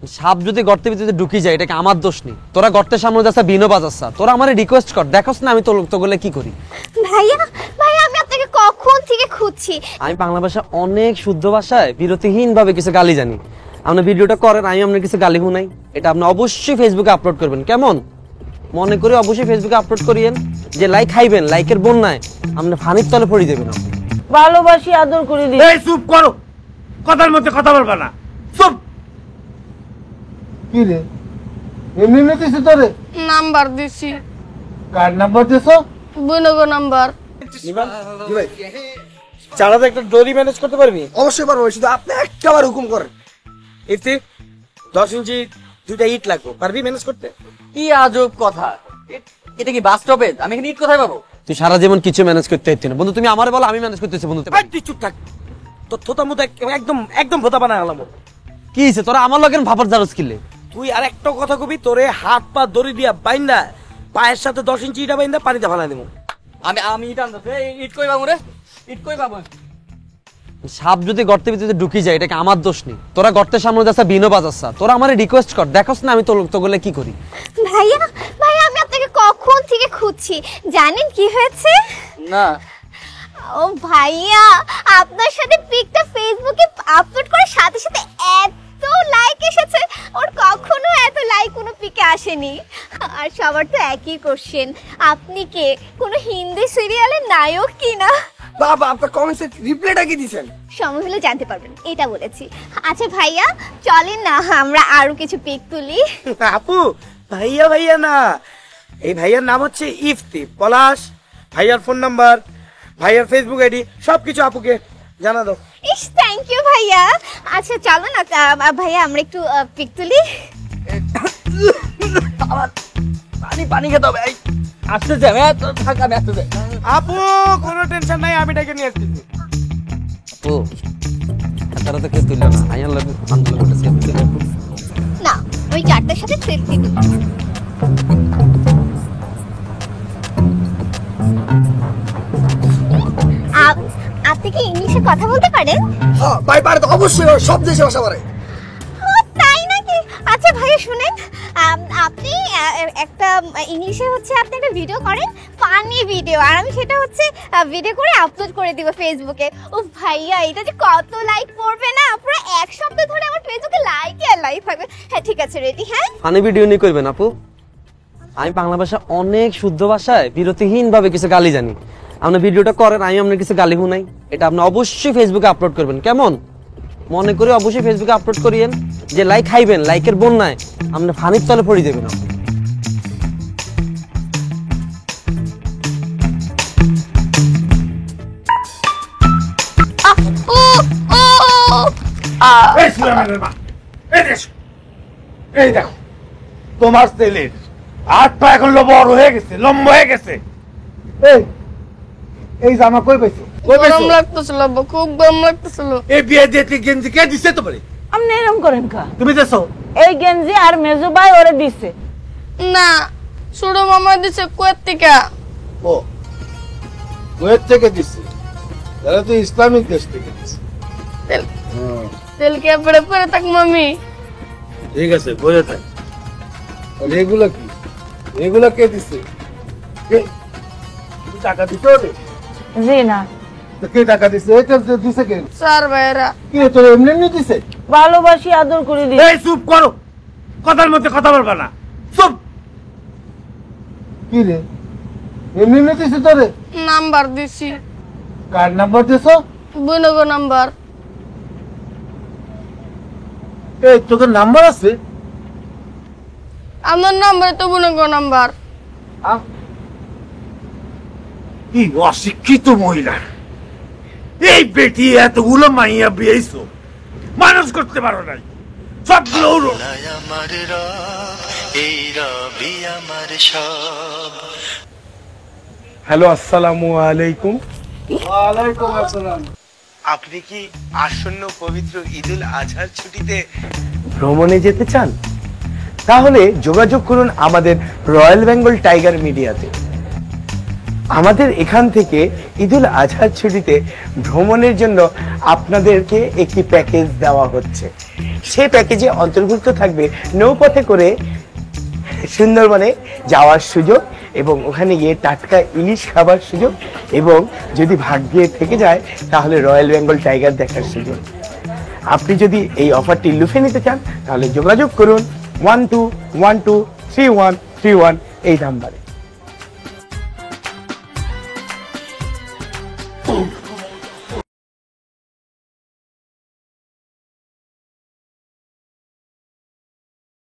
সাপ যদি গর্তের ভিতরে ঢুকি যায় এটাকে আমার দোষ নেই। তোরা গর্তের সামনে যাচ্ছে বিনো বাজাচ্ছা, তোরা আমারে রিকোয়েস্ট কর, দেখোস না আমি তোগুলো কি করি। ভাইয়া ভাইয়া আমি আপনাকে কখন থেকে খুঁজছি। আমি বাংলা ভাষা অনেক শুদ্ধ ভাষায় বিরতিহীন ভাবে কিছু গালি জানি। আপনি ভিডিওটা করেন, আমি আপনার কিছু গালি শুনাই, এটা আপনি অবশ্যই ফেসবুকে আপলোড করবেন, কেমন? মনে করে অবশ্যই ফেসবুকে আপলোড করিয়েন, যে লাইক খাইবেন, লাইকের বন্যায় আপনি ফানির তলে পড়ে দেবেন। ভালোবাসি, আদর করে দিই। এই চুপ করো, কথার মধ্যে কথা বলবা না, চুপ। কি রে এমনি নিতেছি তোরে? নাম্বার দিছি। কার নাম্বার দিছো? বুনগো নাম্বার। চালাতে একটা দড়ি ম্যানেজ করতে পারবি? অবশ্যই পারবো, শুধু আপনি একটাবার হুকুম করেন। ইফতি 10 ইঞ্চি 2টা ইট লাগবে, পারবি ম্যানেজ করতে? কি আজব কথা, এটা কি বাস স্টপেজ? আমি এখানে ইট কোথায় পাবো? তুই সারা জীবন কিছু ম্যানেজ করতে হইতে না বন্ধু, তুমি আমারে বলো, আমি ম্যানেজ করতেছি বন্ধু। ভাই তুই চুপ থাক, তোর থোতা মুতা একদম একদম ভোতা বানায় আলাম। কি হইছে তোরা আমার লগেন ভাপার জারজ কিলে? তুই আর একটা কথা কবি, তোরে হাত পা দড়ি দিয়া বাইন্দা পায়ের সাথে 10 ইঞ্চি ইটা বাইন্দা পানিতে ফেলাই দেবো। আমি ইট আনতে, ইট কই পাবো রে? ইট কই পাবো? সাপ যদি গর্তের ভিতরে ঢুকি যায় এটাকে আমার দোষ নেই। তোরা গর্তের সামনে যাচ্ছে বিনো বাজাচ্ছা, তোরা আমারে রিকোয়েস্ট কর, দেখোস না আমি তোগুলো কি করি। ভাইয়া ভাইয়া আমি আপনাকে কখন থেকে খুঁজছি, জানেন কি হয়েছে? না ও ভাইয়া আপনার সাথে পিকটা ফেসবুকে আপলোড করার সাথে সাথে এত লাইক এসেছে, ওর কখনো এত লাইক কোনো পিকে আসেনি। আর সবার তো একই কোশ্চেন, আপনি কে, কোনো হিন্দি সিরিয়ালের নায়ক কিনা? বাবা আপনার কমেন্টসের রিপ্লাইটা কি দিছেন? সময় হলে জানতে পারবেন, এটা বলেছি। আচ্ছা ভাইয়া চলেন না আমরা আরো কিছু পিক তুলি। আপু ভাইয়া ভাইয়া না, এই ভাইয়ার নাম হচ্ছে ইফতি পলাশ। ভাইয়ার ফোন নাম্বার, ভাইয়ার ফেসবুক আইডি সবকিছু আপুকে জানা দাও। ইস থ্যাংক ইউ ভাইয়া। আচ্ছা চলো না ভাইয়া আমরা একটু পিক তুলি। পানি খেতে হবে। আসতেছে, আমি থাক, আমি আসতেছে। আপু কোনো টেনশন নাই, আমি ডেকে নিয়ে আসতেছি। ও তারা তো কেউ তুলল না, আইয়ার লোক আন্দোলন করতেছে। না ওই চারটার সাথে সেলফি তুলি। আপনি কি ইংলিশে কথা বলতে পারেন? হ্যাঁ ভাই পারে তো, অবশ্যই সব দেশে ভাষা পারে। ও তাই নাকি? আচ্ছা ভাইয়া শুনেন, আপনি একটা ইংলিশে হচ্ছে আপনি একটা ভিডিও করেন, ফানি ভিডিও, আর আমি সেটা হচ্ছে ভিডিও করে আপলোড করে দিব ফেসবুকে। ও ভাইয়া এটা যে কত লাইক পড়বে না, পুরো এক সপ্তাহ ধরে আমার ফেসবুকে লাইক আর লাইক থাকবে। হ্যাঁ ঠিক আছে, রেডি? হ্যাঁ ফানি ভিডিও নিয়ে করবেন আপু। আমি বাংলা ভাষা অনেক শুদ্ধ ভাষায় বিরতিহীন ভাবে কিছু গালি জানি। আপনি ভিডিওটা করেন, আমি আপনার কিছু গালি শুনাই, এটা আপনি অবশ্যই ফেসবুকে আপলোড করবেন, কেমন? মনে করে অবশ্যই ফেসবুকে আপলোড করিয়েন, যে লাইক খাইবেন, লাইকের বন্যায় আপনি ফানির তলে পড়ে দেবেন। এই সুলেমানের মা, এই দেখো, এই দেখো তোমার ছেলের হাত পা এখন বড় হয়ে গেছে, লম্বা হয়ে গেছে। এই এই জামা কই পাইছো? কই পাইছো? গরম লাগতেছিল আব্বা, খুব গরম লাগতেছিল। এই বিয়ে দিতে গেঞ্জি কে দিছে তোমারে? আপনি এরকম করেন কা? তুমি দেছো? এই গেঞ্জি আর মেজো ভাই ওরে দিছে। না ছোট মামা দিছে কুয়েত থেকে। ও কুয়েত থেকে দিছে, তাহলে তো ইসলামিক দেশ থেকে দিছে। তেল কে পড়ে পড়ে থাক মামি। ঠিক আছে বোঝা থাক। আর এগুলো কি, এগুলো কে দিছে? তুমি টাকা দিছো রে? জি না। তো কে টাকা দিছে? এটা দিছে কে? স্যার ভাইরা। কি তোর এমনি এমনি দিছে? ভালোবাসি, আদর করে দিই। এই চুপ করো, কথার মধ্যে কথা বলবা না, চুপ। কি রে এমনি এমনি দিছে তোরে? নাম্বার দিছি। কার নাম্বার দিছো? বুনগো নাম্বার। এই তোদের নাম্বার আছে? আমার নাম্বার তো বুনগো নাম্বার। কি অশিক্ষিত মহিলা, এই বেটি এতগুলো মাইয়া বিয়েছো, মানুষ করতে পারো নাই, সবগুলো আমার রব, এই রবি আমার সব। হ্যালো আসসালামু আলাইকুম। ওয়ালাইকুম আসসালাম। আপনি কি আসন্ন পবিত্র ঈদুল আজহার ছুটিতে ভ্রমণে যেতে চান? তাহলে যোগাযোগ করুন আমাদের রয়্যাল বেঙ্গল টাইগার মিডিয়াতে। আমাদের এখান থেকে ঈদুল আজহার ছুটিতে ভ্রমণের জন্য আপনাদেরকে একটি প্যাকেজ দেওয়া হচ্ছে। সে প্যাকেজে অন্তর্ভুক্ত থাকবে নৌপথে করে সুন্দরবনে যাওয়ার সুযোগ এবং ওখানে গিয়ে টাটকা ইলিশ খাবার সুযোগ এবং যদি ভাগ্যে থেকে যায় তাহলে রয়্যাল বেঙ্গল টাইগার দেখার সুযোগ। আপনি যদি এই অফারটি লুফে নিতে চান তাহলে যোগাযোগ করুন 12123131 এই নাম্বারে।